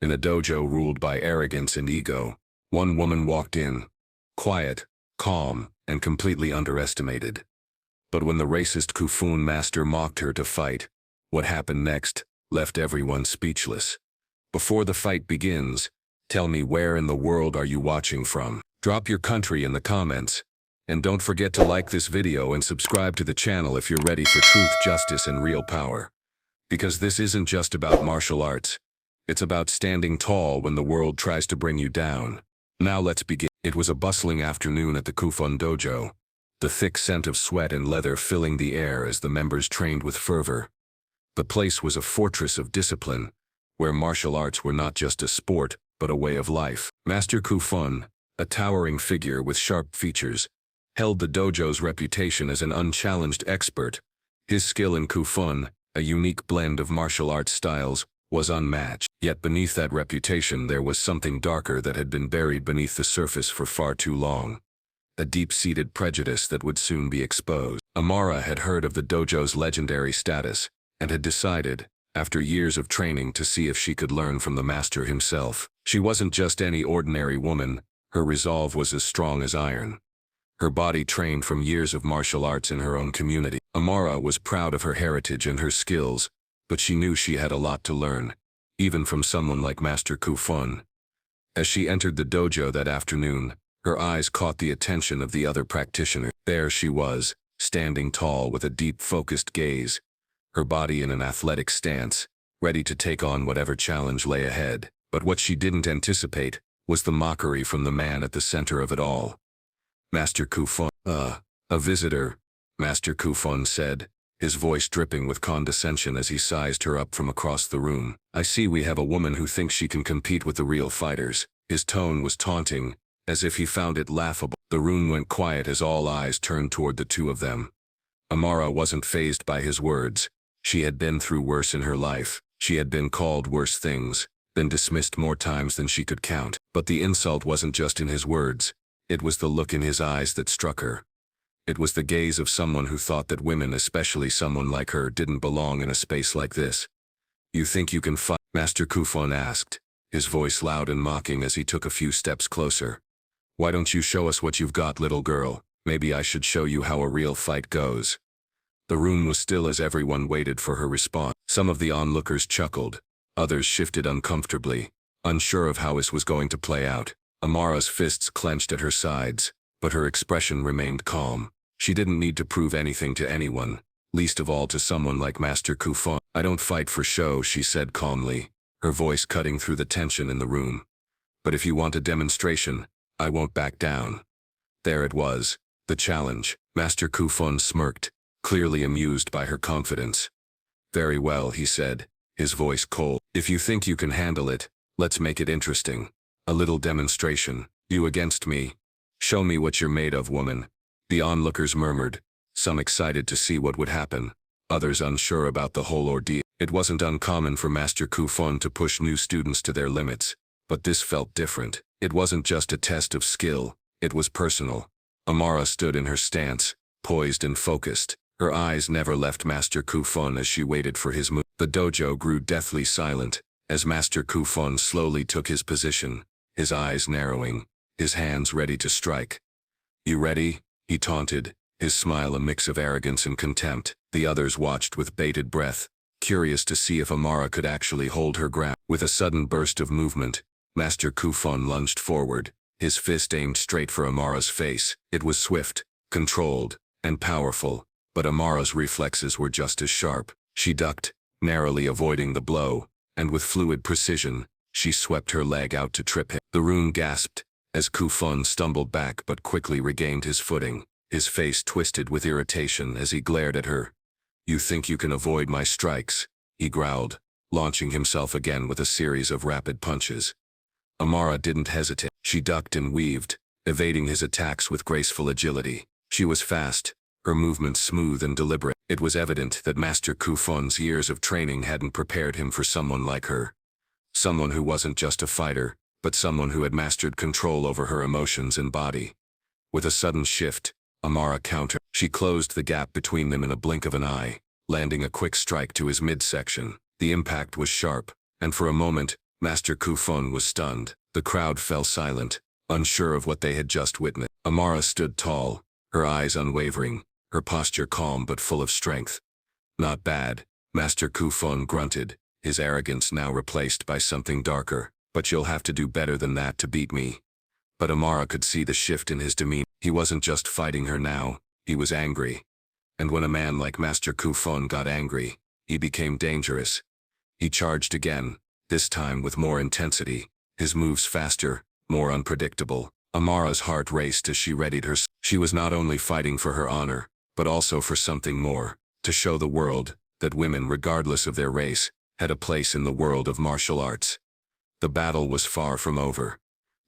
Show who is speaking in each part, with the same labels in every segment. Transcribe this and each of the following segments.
Speaker 1: In a dojo ruled by arrogance and ego, one woman walked in, quiet, calm, and completely underestimated. But when the racist Kufun master mocked her to fight, what happened next left everyone speechless. Before the fight begins, tell me, where in the world are you watching from? Drop your country in the comments. And don't forget to like this video and subscribe to the channel if you're ready for truth, justice, and real power. Because this isn't just about martial arts. It's about standing tall when the world tries to bring you down. Now let's begin. It was a bustling afternoon at the Kufun dojo, the thick scent of sweat and leather filling the air as the members trained with fervor. The place was a fortress of discipline, where martial arts were not just a sport, but a way of life. Master Kufun, a towering figure with sharp features, held the dojo's reputation as an unchallenged expert. His skill in Kufun, a unique blend of martial arts styles, was unmatched. Yet beneath that reputation there was something darker that had been buried beneath the surface for far too long. A deep-seated prejudice that would soon be exposed. Amara had heard of the dojo's legendary status, and had decided, after years of training, to see if she could learn from the master himself. She wasn't just any ordinary woman, her resolve was as strong as iron. Her body trained from years of martial arts in her own community. Amara was proud of her heritage and her skills, but she knew she had a lot to learn, even from someone like Master Kufun. As she entered the dojo that afternoon, her eyes caught the attention of the other practitioner. There she was, standing tall with a deep, focused gaze, her body in an athletic stance, ready to take on whatever challenge lay ahead. But what she didn't anticipate was the mockery from the man at the center of it all. Master Kufun. A visitor, Master Kufun said, his voice dripping with condescension as he sized her up from across the room. I see we have a woman who thinks she can compete with the real fighters. His tone was taunting, as if he found it laughable. The room went quiet as all eyes turned toward the two of them. Amara wasn't fazed by his words. She had been through worse in her life. She had been called worse things, been dismissed more times than she could count. But the insult wasn't just in his words. It was the look in his eyes that struck her. It was the gaze of someone who thought that women, especially someone like her, didn't belong in a space like this. You think you can fight? Master Kufun asked, his voice loud and mocking as he took a few steps closer. Why don't you show us what you've got, little girl? Maybe I should show you how a real fight goes. The room was still as everyone waited for her response. Some of the onlookers chuckled, others shifted uncomfortably, unsure of how this was going to play out. Amara's fists clenched at her sides, but her expression remained calm. She didn't need to prove anything to anyone, least of all to someone like Master Kufun. I don't fight for show, she said calmly, her voice cutting through the tension in the room. But if you want a demonstration, I won't back down. There it was, the challenge. Master Kufun smirked, clearly amused by her confidence. Very well, he said, his voice cold. If you think you can handle it, let's make it interesting. A little demonstration. You against me. Show me what you're made of, woman. The onlookers murmured, some excited to see what would happen, others unsure about the whole ordeal. It wasn't uncommon for Master Kufun to push new students to their limits, but this felt different. It wasn't just a test of skill, it was personal. Amara stood in her stance, poised and focused. Her eyes never left Master Kufun as she waited for his move. The dojo grew deathly silent, as Master Kufun slowly took his position, his eyes narrowing, his hands ready to strike. You ready? He taunted, his smile a mix of arrogance and contempt. The others watched with bated breath, curious to see if Amara could actually hold her ground. With a sudden burst of movement, Master Kufun lunged forward, his fist aimed straight for Amara's face. It was swift, controlled, and powerful, but Amara's reflexes were just as sharp. She ducked, narrowly avoiding the blow, and with fluid precision, she swept her leg out to trip him. The room gasped, as Kufun stumbled back but quickly regained his footing, his face twisted with irritation as he glared at her. You think you can avoid my strikes? He growled, launching himself again with a series of rapid punches. Amara didn't hesitate. She ducked and weaved, evading his attacks with graceful agility. She was fast, her movements smooth and deliberate. It was evident that Master Kufun's years of training hadn't prepared him for someone like her. Someone who wasn't just a fighter, but someone who had mastered control over her emotions and body. With a sudden shift, Amara countered. She closed the gap between them in a blink of an eye, landing a quick strike to his midsection. The impact was sharp, and for a moment, Master Kufun was stunned. The crowd fell silent, unsure of what they had just witnessed. Amara stood tall, her eyes unwavering, her posture calm but full of strength. Not bad, Master Kufun grunted, his arrogance now replaced by something darker. But you'll have to do better than that to beat me. But Amara could see the shift in his demeanor. He wasn't just fighting her now, he was angry. And when a man like Master Kufun got angry, he became dangerous. He charged again, this time with more intensity, his moves faster, more unpredictable. Amara's heart raced as she readied her. She was not only fighting for her honor, but also for something more, to show the world that women, regardless of their race, had a place in the world of martial arts. The battle was far from over.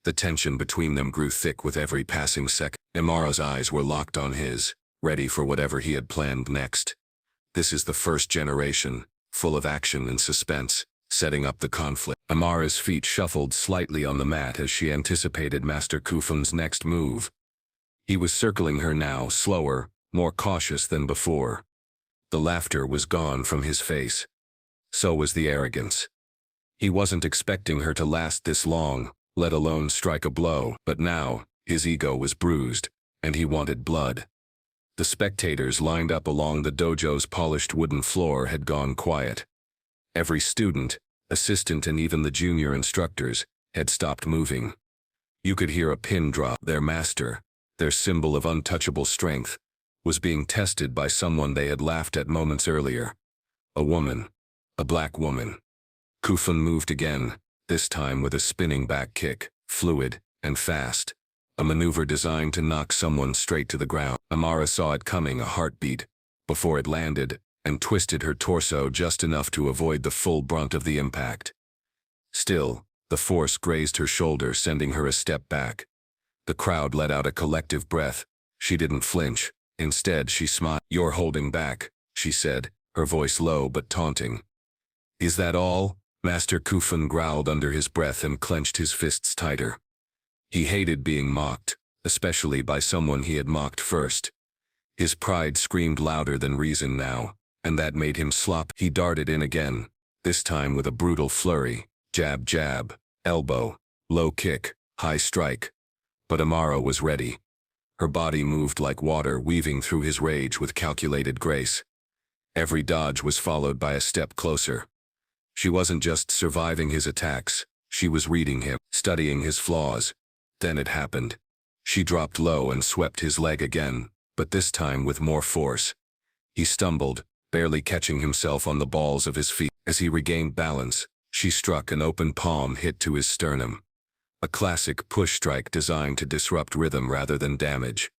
Speaker 1: The tension between them grew thick with every passing second. Amara's eyes were locked on his, ready for whatever he had planned next. This is the first generation, full of action and suspense, setting up the conflict. Amara's feet shuffled slightly on the mat as she anticipated Master Kufun's next move. He was circling her now, slower, more cautious than before. The laughter was gone from his face. So was the arrogance. He wasn't expecting her to last this long, let alone strike a blow, but now, his ego was bruised, and he wanted blood. The spectators lined up along the dojo's polished wooden floor had gone quiet. Every student, assistant and even the junior instructors, had stopped moving. You could hear a pin drop. Their master, their symbol of untouchable strength, was being tested by someone they had laughed at moments earlier. A woman. A black woman. Kufun moved again, this time with a spinning back kick, fluid and fast. A maneuver designed to knock someone straight to the ground. Amara saw it coming, a heartbeat, before it landed, and twisted her torso just enough to avoid the full brunt of the impact. Still, the force grazed her shoulder, sending her a step back. The crowd let out a collective breath. She didn't flinch. Instead, she smiled. "You're holding back," she said, her voice low but taunting. "Is that all?" Master Kufun growled under his breath and clenched his fists tighter. He hated being mocked, especially by someone he had mocked first. His pride screamed louder than reason now, and that made him slop. He darted in again, this time with a brutal flurry. Jab, jab, elbow, low kick, high strike. But Amara was ready. Her body moved like water, weaving through his rage with calculated grace. Every dodge was followed by a step closer. She wasn't just surviving his attacks, she was reading him, studying his flaws. Then it happened. She dropped low and swept his leg again, but this time with more force. He stumbled, barely catching himself on the balls of his feet. As he regained balance, she struck an open palm hit to his sternum. A classic push strike designed to disrupt rhythm rather than damage.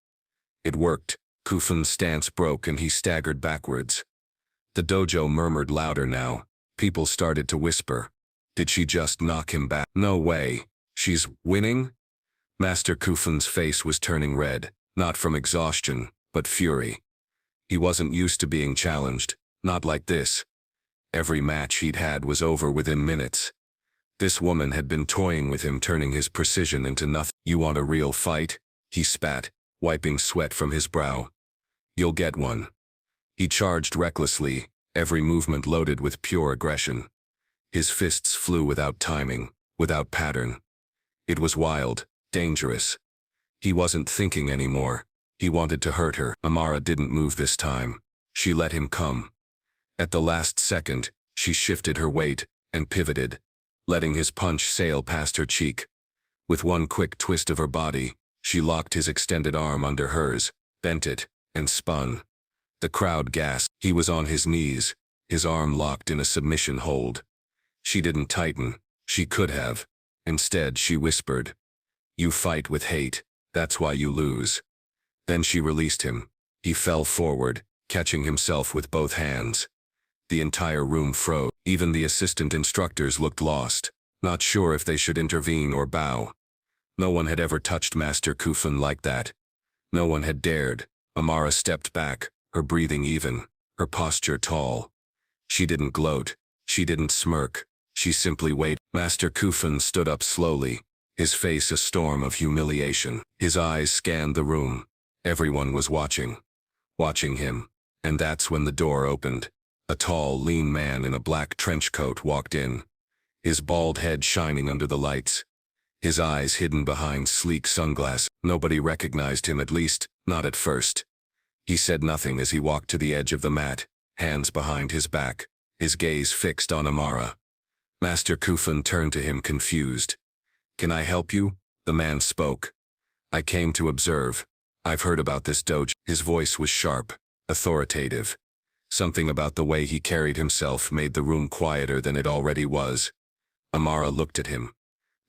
Speaker 1: It worked. Kufun's stance broke and he staggered backwards. The dojo murmured louder now. People started to whisper. Did she just knock him back? No way. She's winning? Master Kufun's face was turning red, not from exhaustion, but fury. He wasn't used to being challenged, not like this. Every match he'd had was over within minutes. This woman had been toying with him, turning his precision into nothing. "You want a real fight?" he spat, wiping sweat from his brow. "You'll get one." He charged recklessly, every movement loaded with pure aggression. His fists flew without timing, without pattern. It was wild, dangerous. He wasn't thinking anymore. He wanted to hurt her. Amara didn't move this time. She let him come. At the last second, she shifted her weight and pivoted, letting his punch sail past her cheek. With one quick twist of her body, she locked his extended arm under hers, bent it, and spun. The crowd gasped. He was on his knees, his arm locked in a submission hold. She didn't tighten. She could have. Instead, she whispered, "You fight with hate, that's why you lose." Then she released him. He fell forward, catching himself with both hands. The entire room froze. Even the assistant instructors looked lost, not sure if they should intervene or bow. No one had ever touched Master Kufun like that. No one had dared. Amara stepped back, her breathing even, her posture tall. She didn't gloat. She didn't smirk. She simply waited. Master Kufun stood up slowly, his face a storm of humiliation. His eyes scanned the room. Everyone was watching. Watching him. And that's when the door opened. A tall, lean man in a black trench coat walked in. his bald head shining under the lights, his eyes hidden behind sleek sunglasses. Nobody recognized him, at least, not at first. He said nothing as he walked to the edge of the mat, hands behind his back, his gaze fixed on Amara. Master Kufun turned to him confused. "Can I help you?" The man spoke. "I came to observe. I've heard about this dojo." His voice was sharp, authoritative. Something about the way he carried himself made the room quieter than it already was. Amara looked at him.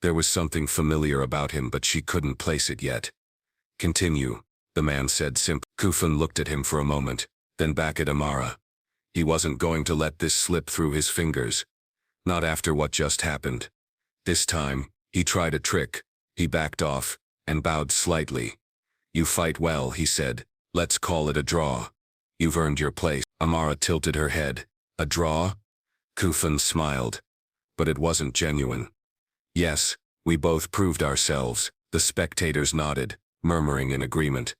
Speaker 1: There was something familiar about him, but she couldn't place it yet. "Continue," the man said simply. Kufun looked at him for a moment, then back at Amara. He wasn't going to let this slip through his fingers. Not after what just happened. This time, he tried a trick. He backed off, and bowed slightly. "You fight well," he said. "Let's call it a draw. You've earned your place." Amara tilted her head. "A draw?" Kufun smiled. But it wasn't genuine. "Yes, we both proved ourselves." The spectators nodded, murmuring in agreement.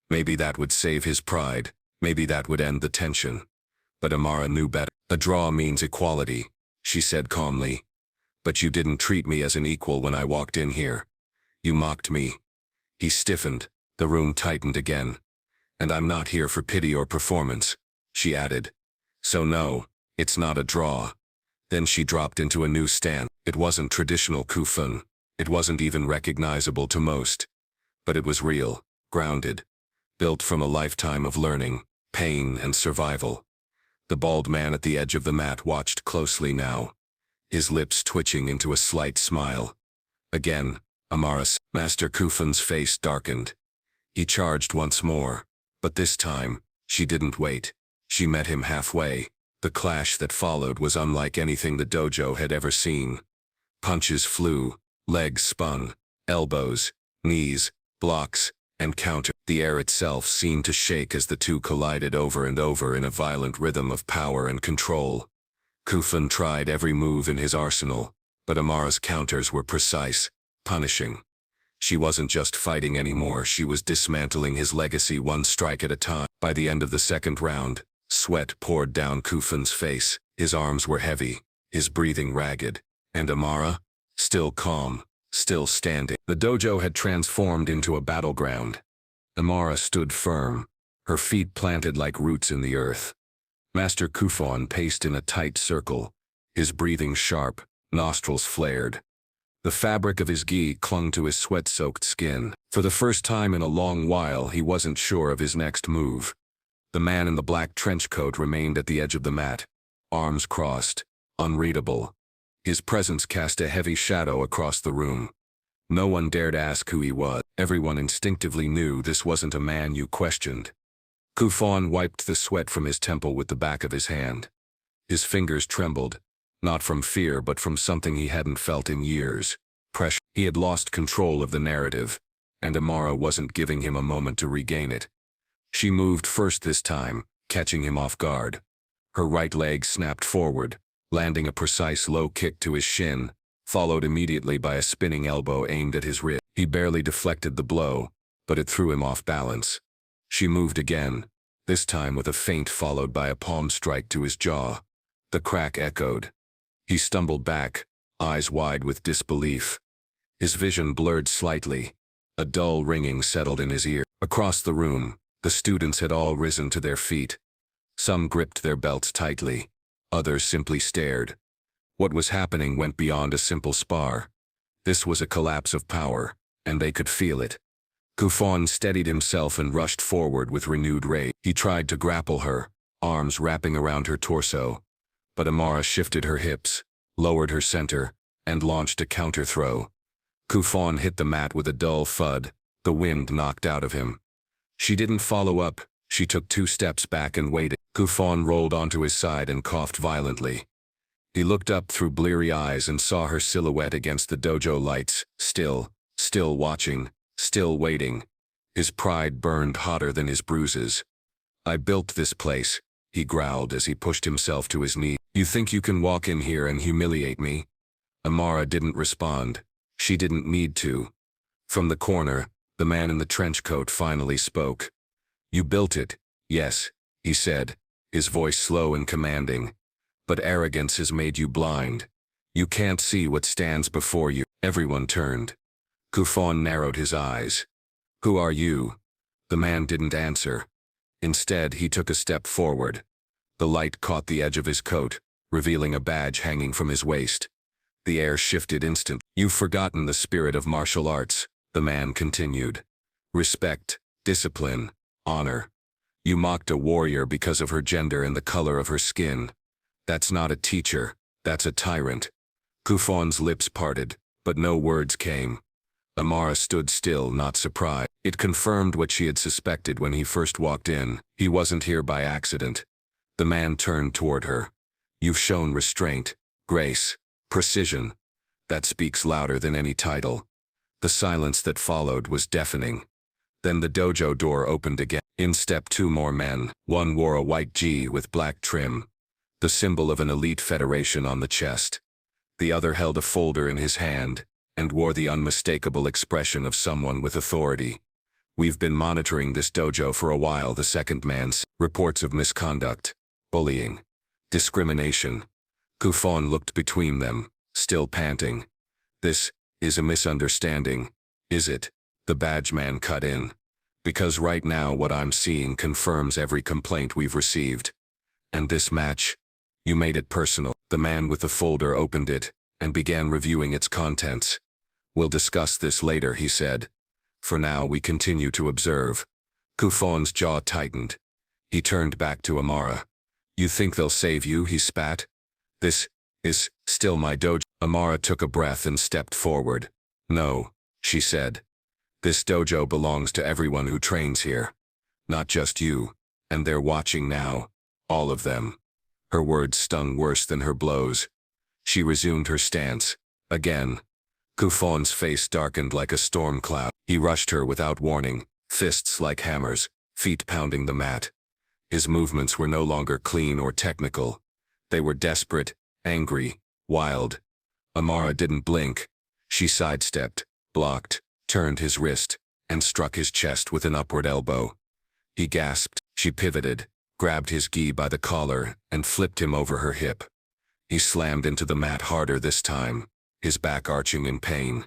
Speaker 1: Maybe that would save his pride. Maybe that would end the tension. But Amara knew better. "A draw means equality," she said calmly. "But you didn't treat me as an equal when I walked in here. You mocked me." He stiffened. The room tightened again. "And I'm not here for pity or performance," she added. "So no, it's not a draw." Then she dropped into a new stance. It wasn't traditional Kufun. It wasn't even recognizable to most. But it was real, grounded, built from a lifetime of learning, pain, and survival. The bald man at the edge of the mat watched closely now, his lips twitching into a slight smile. Again, Amara's Master Kufun's face darkened. He charged once more, but this time, she didn't wait. She met him halfway. The clash that followed was unlike anything the dojo had ever seen. Punches flew, legs spun, elbows, knees, blocks, and counter. The air itself seemed to shake as the two collided over and over in a violent rhythm of power and control. Kufun tried every move in his arsenal, but Amara's counters were precise, punishing. She wasn't just fighting anymore, she was dismantling his legacy one strike at a time. By the end of the second round, sweat poured down Kufun's face. His arms were heavy, his breathing ragged, and Amara, still calm, still standing. The dojo had transformed into a battleground. Amara stood firm, her feet planted like roots in the earth. Master Kufun paced in a tight circle, his breathing sharp, nostrils flared. The fabric of his gi clung to his sweat-soaked skin. For the first time in a long while, he wasn't sure of his next move. The man in the black trench coat remained at the edge of the mat, arms crossed, unreadable. His presence cast a heavy shadow across the room. No one dared ask who he was. Everyone instinctively knew this wasn't a man you questioned. Kufun wiped the sweat from his temple with the back of his hand. His fingers trembled, not from fear but from something he hadn't felt in years. Pressure. He had lost control of the narrative, and Amara wasn't giving him a moment to regain it. She moved first this time, catching him off guard. Her right leg snapped forward, landing a precise low kick to his shin, followed immediately by a spinning elbow aimed at his wrist. He barely deflected the blow, but it threw him off balance. She moved again, this time with a feint followed by a palm strike to his jaw. The crack echoed. He stumbled back, eyes wide with disbelief. His vision blurred slightly. A dull ringing settled in his ear. Across the room, the students had all risen to their feet. Some gripped their belts tightly. Others simply stared. What was happening went beyond a simple spar. This was a collapse of power, and they could feel it. Kufun steadied himself and rushed forward with renewed rage. He tried to grapple her, arms wrapping around her torso. But Amara shifted her hips, lowered her center, and launched a counter-throw. Kufun hit the mat with a dull thud, the wind knocked out of him. She didn't follow up, she took 2 steps back and waited. Kufun rolled onto his side and coughed violently. He looked up through bleary eyes and saw her silhouette against the dojo lights, still watching, still waiting. His pride burned hotter than his bruises. "I built this place," he growled as he pushed himself to his knee. "You think you can walk in here and humiliate me?" Amara didn't respond. She didn't need to. From the corner, the man in the trench coat finally spoke. "You built it, yes," he said, his voice slow and commanding. "But arrogance has made you blind. You can't see what stands before you. Everyone turned. Kufun narrowed his eyes. Who are you? The man didn't answer. Instead, he took a step forward. The light caught the edge of his coat, revealing a badge hanging from his waist. The air shifted instantly. You've forgotten the spirit of martial arts, the man continued. Respect, discipline, honor. You mocked a warrior because of her gender and the color of her skin. That's not a teacher, that's a tyrant. Kufun's lips parted, but no words came. Amara stood still, not surprised. It confirmed what she had suspected when he first walked in. He wasn't here by accident. The man turned toward her. You've shown restraint, grace, precision. That speaks louder than any title. The silence that followed was deafening. Then the dojo door opened again. In stepped two more men. One wore a white gi with black trim, the symbol of an elite federation on the chest. The other held a folder in his hand and wore the unmistakable expression of someone with authority. We've been monitoring this dojo for a while, the second man said. Reports of misconduct, bullying, discrimination. Kufun looked between them, still panting. This is a misunderstanding, is it? The badge man cut in. Because right now what I'm seeing confirms every complaint we've received. And this match, you made it personal. The man with the folder opened it and began reviewing its contents. We'll discuss this later, he said. For now we continue to observe. Kufun's jaw tightened. He turned back to Amara. You think they'll save you, he spat. This is still my dojo. Amara took a breath and stepped forward. No, she said. This dojo belongs to everyone who trains here. Not just you. And they're watching now. All of them. Her words stung worse than her blows. She resumed her stance. Again. Kufun's face darkened like a storm cloud. He rushed her without warning, fists like hammers, feet pounding the mat. His movements were no longer clean or technical. They were desperate, angry, wild. Amara didn't blink. She sidestepped, blocked, turned his wrist, and struck his chest with an upward elbow. He gasped. She pivoted, grabbed his gi by the collar, and flipped him over her hip. He slammed into the mat harder this time, his back arching in pain.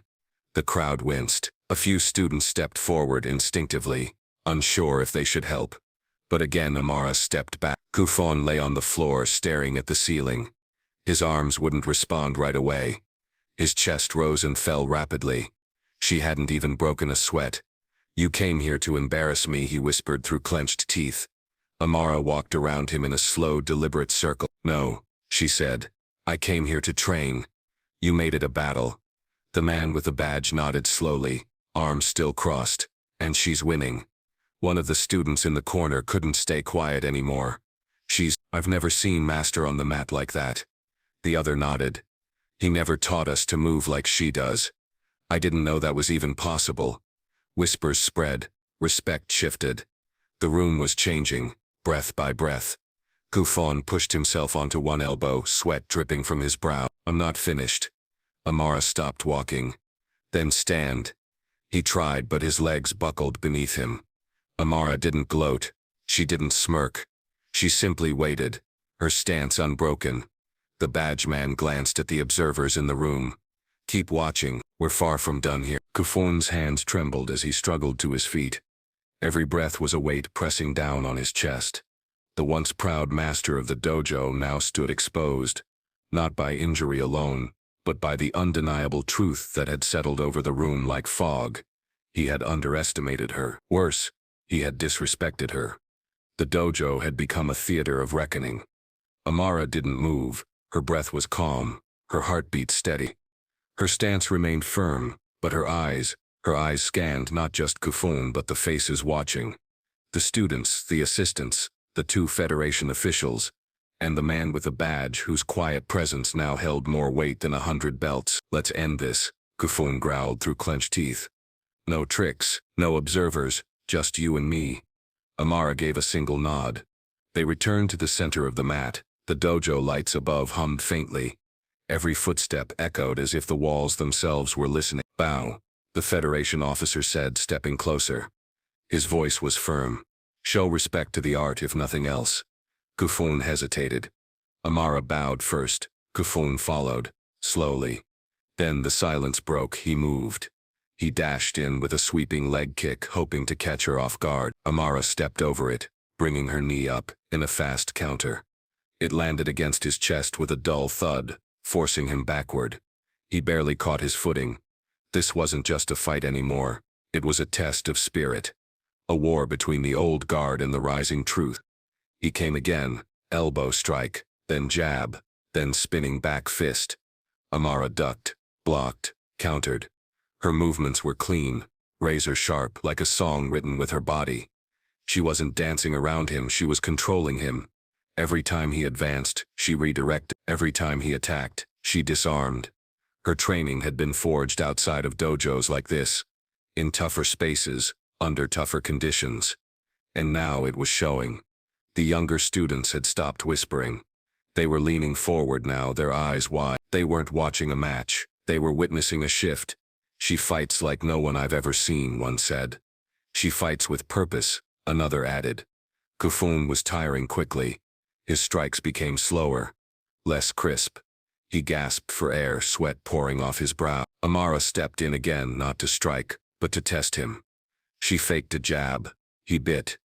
Speaker 1: The crowd winced. A few students stepped forward instinctively, unsure if they should help. But again Amara stepped back. Kufun lay on the floor staring at the ceiling. His arms wouldn't respond right away. His chest rose and fell rapidly. She hadn't even broken a sweat. You came here to embarrass me, he whispered through clenched teeth. Amara walked around him in a slow, deliberate circle. No, she said. I came here to train. You made it a battle. The man with the badge nodded slowly, arms still crossed. And she's winning. One of the students in the corner couldn't stay quiet anymore. I've never seen Master on the mat like that. The other nodded. He never taught us to move like she does. I didn't know that was even possible. Whispers spread. Respect shifted. The room was changing, breath by breath. Kufun pushed himself onto one elbow, sweat dripping from his brow. I'm not finished. Amara stopped walking. Then stand. He tried, but his legs buckled beneath him. Amara didn't gloat. She didn't smirk. She simply waited, her stance unbroken. The badge man glanced at the observers in the room. Keep watching, we're far from done here. Kufun's hands trembled as he struggled to his feet. Every breath was a weight pressing down on his chest. The once proud master of the dojo now stood exposed, not by injury alone, but by the undeniable truth that had settled over the room like fog. He had underestimated her. Worse, he had disrespected her. The dojo had become a theater of reckoning. Amara didn't move. Her breath was calm, her heartbeat steady. Her stance remained firm, but her eyes scanned not just Kufun but the faces watching. The students, the assistants, the two Federation officials, and the man with the badge whose quiet presence now held more weight than 100 belts. Let's end this, Kufun growled through clenched teeth. No tricks, no observers, just you and me. Amara gave a single nod. They returned to the center of the mat. The dojo lights above hummed faintly. Every footstep echoed as if the walls themselves were listening. Bow, the Federation officer said, stepping closer. His voice was firm. Show respect to the art if nothing else. Kufun hesitated. Amara bowed first. Kufun followed. slowly. Then the silence broke. He moved. He dashed in with a sweeping leg kick, hoping to catch her off guard. Amara stepped over it, bringing her knee up in a fast counter. It landed against his chest with a dull thud, forcing him backward. He barely caught his footing. This wasn't just a fight anymore. It was a test of spirit. A war between the old guard and the rising truth. He came again, elbow strike, then jab, then spinning back fist. Amara ducked, blocked, countered. Her movements were clean, razor sharp, like a song written with her body. She wasn't dancing around him, she was controlling him. Every time he advanced, she redirected. Every time he attacked, she disarmed. Her training had been forged outside of dojos like this, in tougher spaces, under tougher conditions. And now it was showing. The younger students had stopped whispering. They were leaning forward now, their eyes wide. They weren't watching a match. They were witnessing a shift. She fights like no one I've ever seen, one said. She fights with purpose, another added. Kufun was tiring quickly. His strikes became slower, less crisp. He gasped for air, sweat pouring off his brow. Amara stepped in again, not to strike, but to test him. She faked a jab. He bit.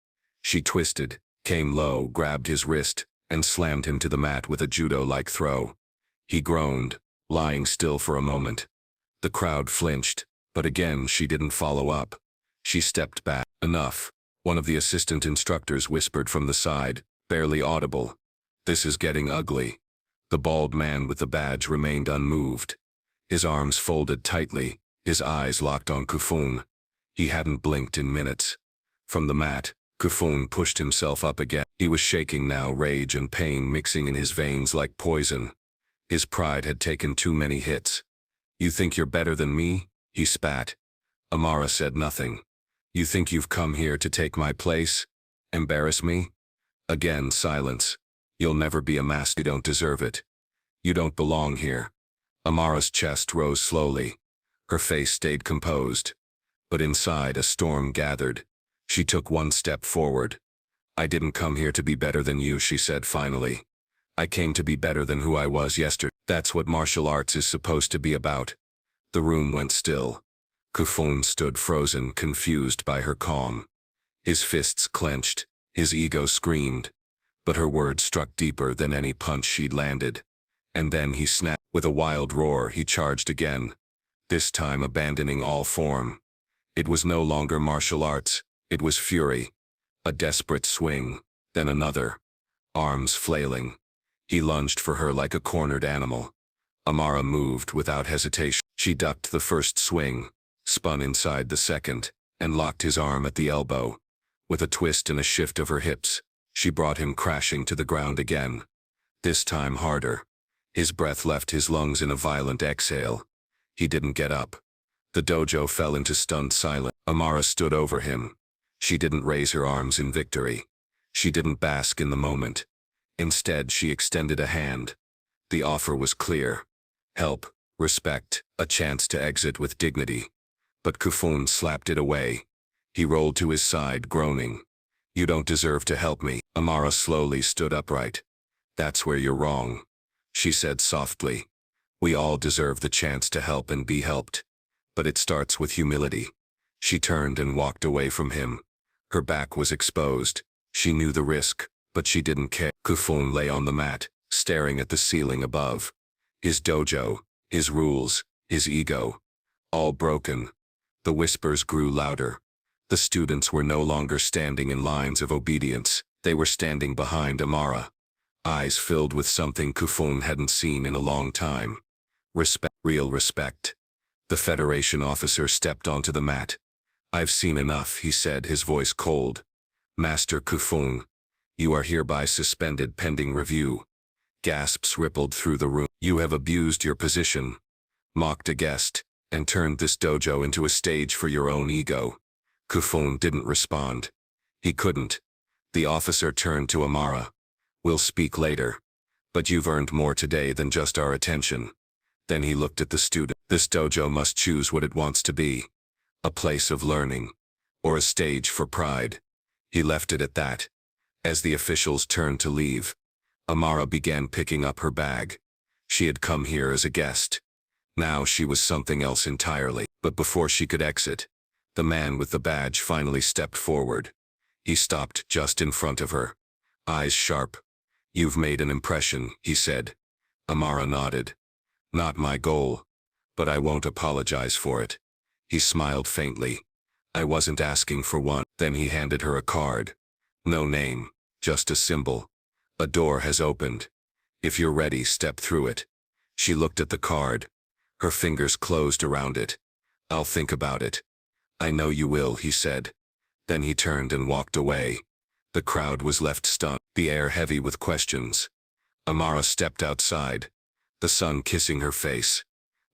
Speaker 1: She twisted, came low, grabbed his wrist, and slammed him to the mat with a judo-like throw. He groaned, lying still for a moment. The crowd flinched, but again she didn't follow up. She stepped back. Enough, one of the assistant instructors whispered from the side, barely audible. This is getting ugly. The bald man with the badge remained unmoved. His arms folded tightly, his eyes locked on Kufun. He hadn't blinked in minutes. From the mat, Kufun pushed himself up again. He was shaking now, rage and pain mixing in his veins like poison. His pride had taken too many hits. You think you're better than me? He spat. Amara said nothing. You think you've come here to take my place? Embarrass me? Again silence. You'll never be a master. You don't deserve it. You don't belong here. Amara's chest rose slowly. Her face stayed composed. But inside a storm gathered. She took one step forward. I didn't come here to be better than you, she said finally. I came to be better than who I was yesterday. That's what martial arts is supposed to be about. The room went still. Kufun stood frozen, confused by her calm. His fists clenched, his ego screamed. But her words struck deeper than any punch she'd landed. And then he snapped. With a wild roar, he charged again, this time abandoning all form. It was no longer martial arts, it was fury. A desperate swing, then another. Arms flailing. He lunged for her like a cornered animal. Amara moved without hesitation. She ducked the first swing, spun inside the second, and locked his arm at the elbow. With a twist and a shift of her hips, she brought him crashing to the ground again. This time harder. His breath left his lungs in a violent exhale. He didn't get up. The dojo fell into stunned silence. Amara stood over him. She didn't raise her arms in victory. She didn't bask in the moment. Instead, she extended a hand. The offer was clear. Help, respect, a chance to exit with dignity. But Kufun slapped it away. He rolled to his side, groaning. You don't deserve to help me. Amara slowly stood upright. That's where you're wrong, she said softly. We all deserve the chance to help and be helped. But it starts with humility. She turned and walked away from him. Her back was exposed. She knew the risk, but she didn't care. Kufun lay on the mat, staring at the ceiling above. His dojo, his rules, his ego, all broken. The whispers grew louder. The students were no longer standing in lines of obedience. They were standing behind Amara. Eyes filled with something Kufun hadn't seen in a long time. Respect, real respect. The Federation officer stepped onto the mat. I've seen enough, he said, his voice cold. Master Kufun, you are hereby suspended pending review. Gasps rippled through the room. You have abused your position, mocked a guest, and turned this dojo into a stage for your own ego. Kufun didn't respond. He couldn't. The officer turned to Amara. We'll speak later. But you've earned more today than just our attention. Then he looked at the student. This dojo must choose what it wants to be. A place of learning. Or a stage for pride. He left it at that. As the officials turned to leave, Amara began picking up her bag. She had come here as a guest. Now she was something else entirely. But before she could exit, the man with the badge finally stepped forward. He stopped just in front of her, eyes sharp. "You've made an impression," he said. Amara nodded. "Not my goal, but I won't apologize for it." He smiled faintly. "I wasn't asking for one." Then he handed her a card. "No name, just a symbol. A door has opened. If you're ready, step through it." She looked at the card. Her fingers closed around it. "I'll think about it." "I know you will," he said. Then he turned and walked away. The crowd was left stunned, the air heavy with questions. Amara stepped outside, the sun kissing her face.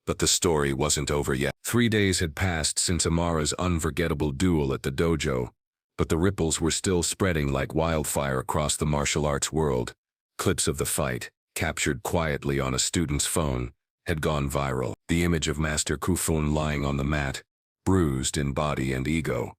Speaker 1: But the story wasn't over yet. 3 days had passed since Amara's unforgettable duel at the dojo, but the ripples were still spreading like wildfire across the martial arts world. Clips of the fight, captured quietly on a student's phone, had gone viral. The image of Master Kufun lying on the mat, bruised in body and ego,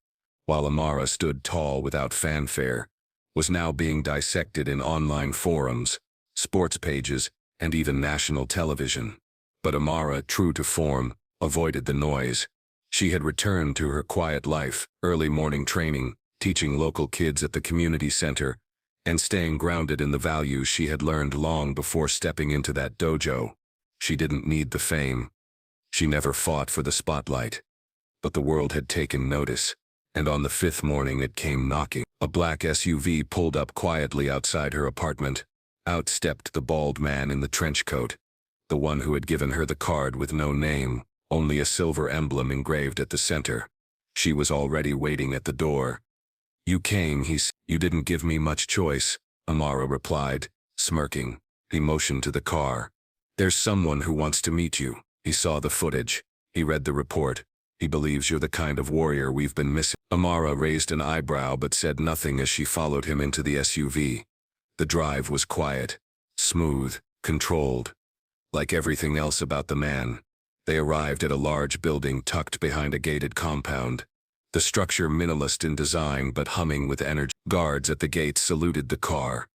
Speaker 1: while Amara stood tall without fanfare, was now being dissected in online forums, sports pages, and even national television. But Amara, true to form, avoided the noise. She had returned to her quiet life, early morning training, teaching local kids at the community center, and staying grounded in the values she had learned long before stepping into that dojo. She didn't need the fame. She never fought for the spotlight. But the world had taken notice, and on the 5th morning it came knocking. A black SUV pulled up quietly outside her apartment. Out stepped the bald man in the trench coat, the one who had given her the card with no name, only a silver emblem engraved at the center. She was already waiting at the door. "You came," he said. "You didn't give me much choice," Amara replied, smirking. He motioned to the car. "There's someone who wants to meet you." He saw the footage. He read the report. "He believes you're the kind of warrior we've been missing." Amara raised an eyebrow but said nothing as she followed him into the SUV. The drive was quiet, smooth, controlled. Like everything else about the man, they arrived at a large building tucked behind a gated compound. The structure minimalist in design but humming with energy. Guards at the gates saluted the car.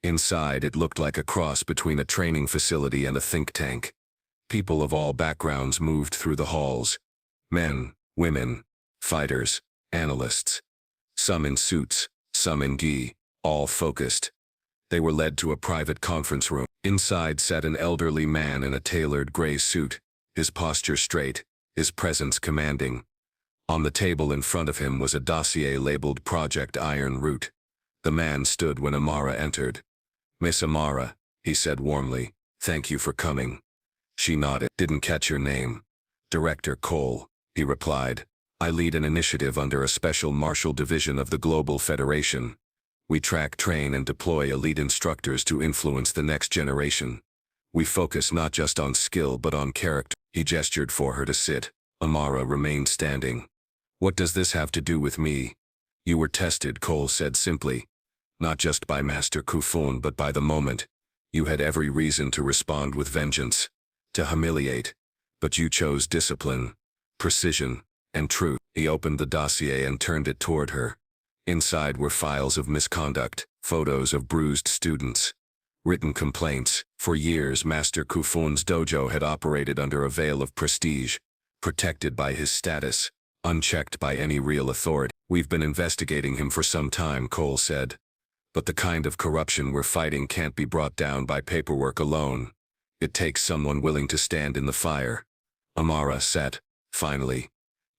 Speaker 1: Inside, it looked like a cross between a training facility and a think tank. People of all backgrounds moved through the halls. Men, women, fighters, analysts. Some in suits, some in gi, all focused. They were led to a private conference room. Inside sat an elderly man in a tailored gray suit, his posture straight, his presence commanding. On the table in front of him was a dossier labeled Project Iron Root. The man stood when Amara entered. "Miss Amara," he said warmly, "thank you for coming." She nodded. "Didn't catch your name." "Director Cole," he replied. "I lead an initiative under a special martial division of the Global Federation. We track, train, and deploy elite instructors to influence the next generation. We focus not just on skill but on character." He gestured for her to sit. Amara remained standing. "What does this have to do with me?" "You were tested," Cole said simply. "Not just by Master Kufun but by the moment. You had every reason to respond with vengeance, to humiliate. But you chose discipline, precision, and truth." He opened the dossier and turned it toward her. Inside were files of misconduct, photos of bruised students, written complaints. For years, Master Kufun's dojo had operated under a veil of prestige, protected by his status, unchecked by any real authority. "We've been investigating him for some time," Cole said. "But the kind of corruption we're fighting can't be brought down by paperwork alone. It takes someone willing to stand in the fire." Amara sat. "Finally.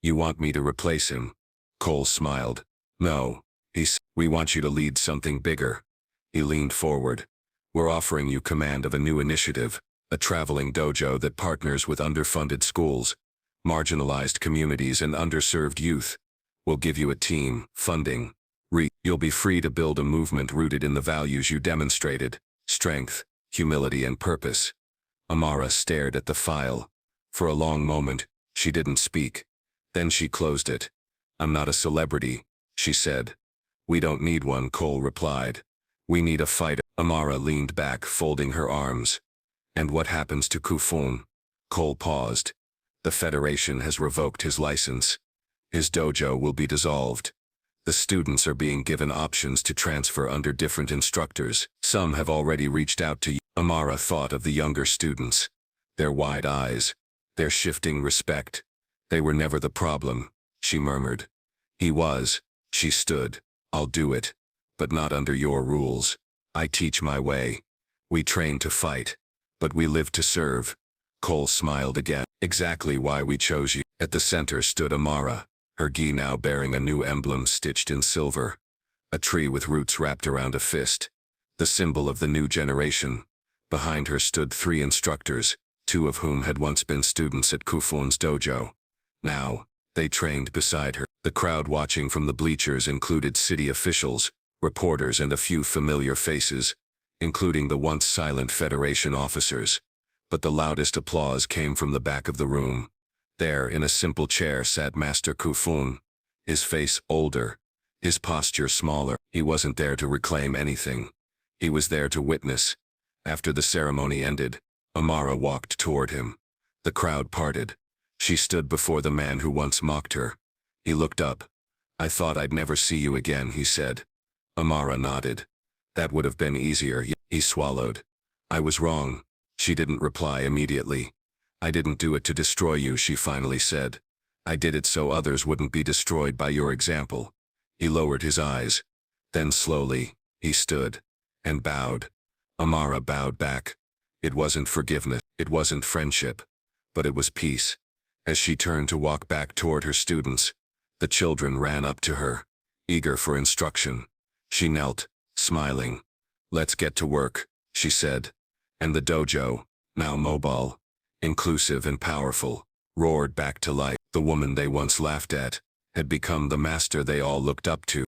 Speaker 1: You want me to replace him?" Cole smiled. "No," he said. "We want you to lead something bigger." He leaned forward. "We're offering you command of a new initiative, a traveling dojo that partners with underfunded schools, marginalized communities, and underserved youth. We'll give you a team, funding. You'll be free to build a movement rooted in the values you demonstrated: strength, humility, and purpose." Amara stared at the file. For a long moment, she didn't speak. Then she closed it. "I'm not a celebrity," she said. "We don't need one," Cole replied. "We need a fighter." Amara leaned back, folding her arms. "And what happens to Kufun?" Cole paused. "The Federation has revoked his license. His dojo will be dissolved. The students are being given options to transfer under different instructors. Some have already reached out to you. Amara thought of the younger students. Their wide eyes. Their shifting respect. They were never the problem, she murmured. He was. She stood. I'll do it. But not under your rules. I teach my way. We train to fight. But we live to serve. Cole smiled again. Exactly why we chose you. At the center stood Amara, her gi now bearing a new emblem stitched in silver. A tree with roots wrapped around a fist. The symbol of the new generation. Behind her stood 3 instructors, 2 of whom had once been students at Kufun's dojo. Now, they trained beside her. The crowd watching from the bleachers included city officials, reporters and a few familiar faces, including the once silent Federation officers. But the loudest applause came from the back of the room. There, in a simple chair, sat Master Kufun, his face older, his posture smaller. He wasn't there to reclaim anything. He was there to witness. After the ceremony ended, Amara walked toward him. The crowd parted. She stood before the man who once mocked her. He looked up. I thought I'd never see you again, he said. Amara nodded. That would have been easier, he swallowed. I was wrong. She didn't reply immediately. I didn't do it to destroy you, she finally said. I did it so others wouldn't be destroyed by your example. He lowered his eyes. Then slowly, he stood and bowed. Amara bowed back. It wasn't forgiveness, it wasn't friendship, but it was peace. As she turned to walk back toward her students, the children ran up to her, eager for instruction. She knelt, smiling. Let's get to work, she said. And the dojo, now mobile, inclusive and powerful, roared back to life. The woman they once laughed at had become the master they all looked up to.